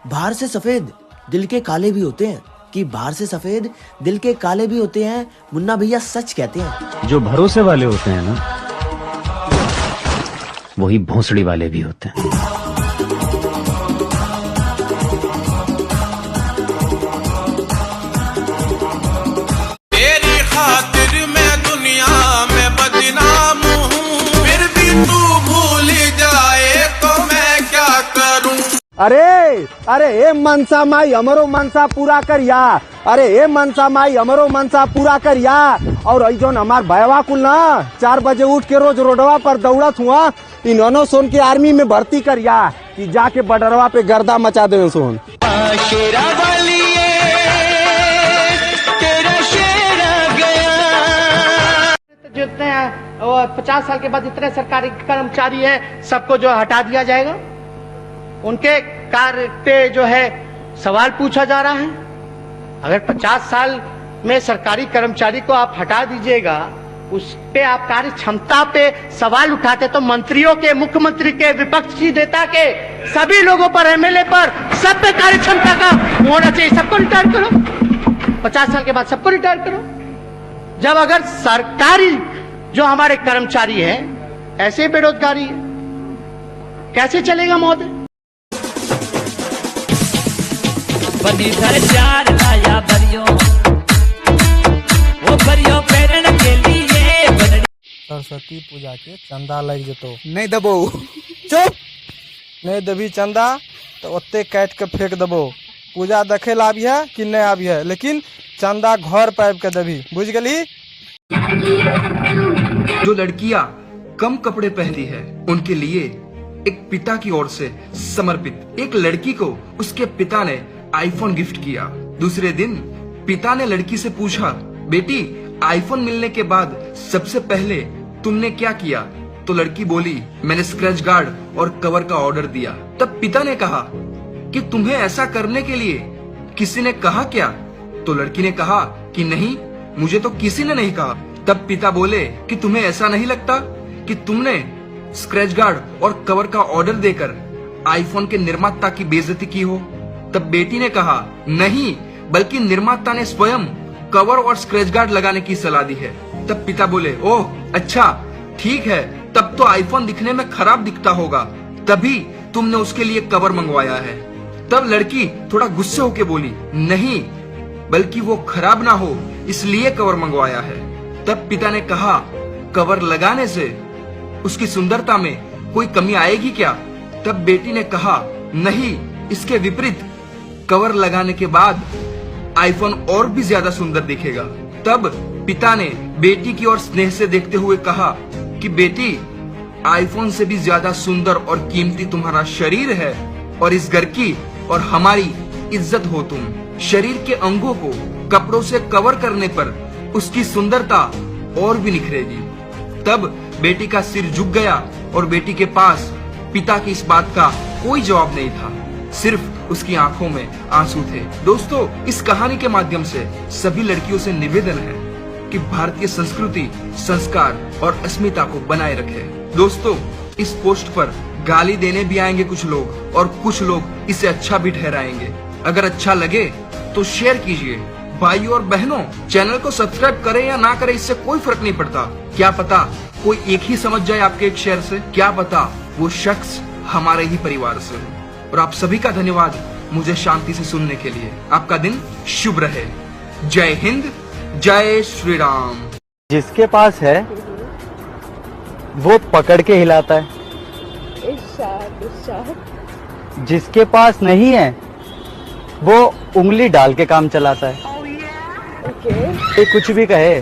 बाहर से सफेद दिल के काले भी होते हैं, कि बाहर से सफेद दिल के काले भी होते हैं, मुन्ना भैया सच कहते हैं। जो भरोसे वाले होते हैं ना, वही भोंसड़ी वाले भी होते हैं। तेरी खातिर मैं दुनिया में बदनाम हूँ, फिर भी तू भूल जाए तो मैं क्या करूँ। अरे अरे ए मनसा माई हमरो मनसा पूरा करिया, अरे ए मनसा माई हमरो मनसा पूरा करिया। और ऐजोन हमार भयवा कुल ना 4 बजे उठ के रोज रोडवा पर दौड़त हुआ, इन्होंने सोन के आर्मी में भर्ती करिया कि जाके बॉर्डरवा पे गर्दा मचा दे सोन। जितने 50 साल के बाद जितने सरकारी कर्मचारी हैं सबको जो हटा दिया जाएगा, उनके कार्य पे जो है सवाल पूछा जा रहा है। अगर 50 साल में सरकारी कर्मचारी को आप हटा दीजिएगा, उस पे आप कार्य क्षमता पे सवाल उठाते तो मंत्रियों के, मुख्यमंत्री के, विपक्ष की नेता के, सभी लोगों पर, एमएलए पर, सब पे कार्य क्षमता का होना चाहिए। सबको रिटायर करो, 50 साल के बाद सबको रिटायर करो। जब अगर सरकारी जो हमारे कर्मचारी हैं ऐसे बेरोजगारी है, कैसे चलेगा महोदय? सरस्वती पूजा के चंदा लग जतो, नहीं दबो। चुप, नहीं दबी चंदा तो ओते काट के फेंक दबो। पूजा देखे ला आबी है कि नहीं आबी है, लेकिन चंदा घर पाइप के दबी, बुझ गली। जो लड़कियां कम कपड़े पहनती है उनके लिए एक पिता की ओर से समर्पित एक लड़की को उसके पिता ने आईफोन गिफ्ट किया। दूसरे दिन पिता ने लड़की से पूछा, बेटी आईफोन मिलने के बाद सबसे पहले तुमने क्या किया? तो लड़की बोली, मैंने स्क्रैच गार्ड और कवर का ऑर्डर दिया। तब पिता ने कहा कि तुम्हें ऐसा करने के लिए किसी ने कहा क्या? तो लड़की ने कहा कि नहीं, मुझे तो किसी ने नहीं कहा। तब पिता बोले कि तुम्हें ऐसा नहीं लगता कि तुमने स्क्रैच गार्ड और कवर का ऑर्डर देकर आईफोन के निर्माता की बेइज्जती की हो? तब बेटी ने कहा, नहीं, बल्कि निर्माता ने स्वयं कवर और स्क्रैच गार्ड लगाने की सलाह दी है। तब पिता बोले, ओह अच्छा, ठीक है, तब तो आईफोन दिखने में खराब दिखता होगा, तभी तुमने उसके लिए कवर मंगवाया है। तब लड़की थोड़ा गुस्से होके बोली, नहीं, बल्कि वो खराब ना हो इसलिए कवर मंगवाया है। तब पिता ने कहा, कवर लगाने से उसकी सुंदरता में कोई कमी आएगी क्या? तब बेटी ने कहा, नहीं, इसके विपरीत, कवर लगाने के बाद आईफोन और भी ज्यादा सुंदर दिखेगा। तब पिता ने बेटी की ओर स्नेह से देखते हुए कहा कि बेटी, आईफोन से भी ज्यादा सुंदर और कीमती तुम्हारा शरीर है, और इस घर की और हमारी इज्जत हो तुम। शरीर के अंगों को कपड़ों से कवर करने पर उसकी सुंदरता और भी निखरेगी। तब बेटी का सिर झुक गया और बेटी के पास पिता की इस बात का कोई जवाब नहीं था, सिर्फ उसकी आंखों में आंसू थे। दोस्तों, इस कहानी के माध्यम से सभी लड़कियों से निवेदन है कि भारतीय संस्कृति, संस्कार और अस्मिता को बनाए रखे। दोस्तों, इस पोस्ट पर गाली देने भी आएंगे कुछ लोग, और कुछ लोग इसे अच्छा भी ठहराएंगे। अगर अच्छा लगे तो शेयर कीजिए। भाइयों और बहनों, चैनल को सब्सक्राइब करें या ना करें, इससे कोई फर्क नहीं पड़ता। क्या पता कोई एक ही समझ जाए आपके एक शेयर से, क्या पता वो शख्स हमारे ही परिवार से हो। और आप सभी का धन्यवाद मुझे शांति से सुनने के लिए। आपका दिन शुभ रहे। जय हिंद, जय श्री राम। जिसके पास है वो पकड़ के हिलाता है, जिसके पास नहीं है वो उंगली डाल के काम चलाता है। कोई कुछ भी कहे,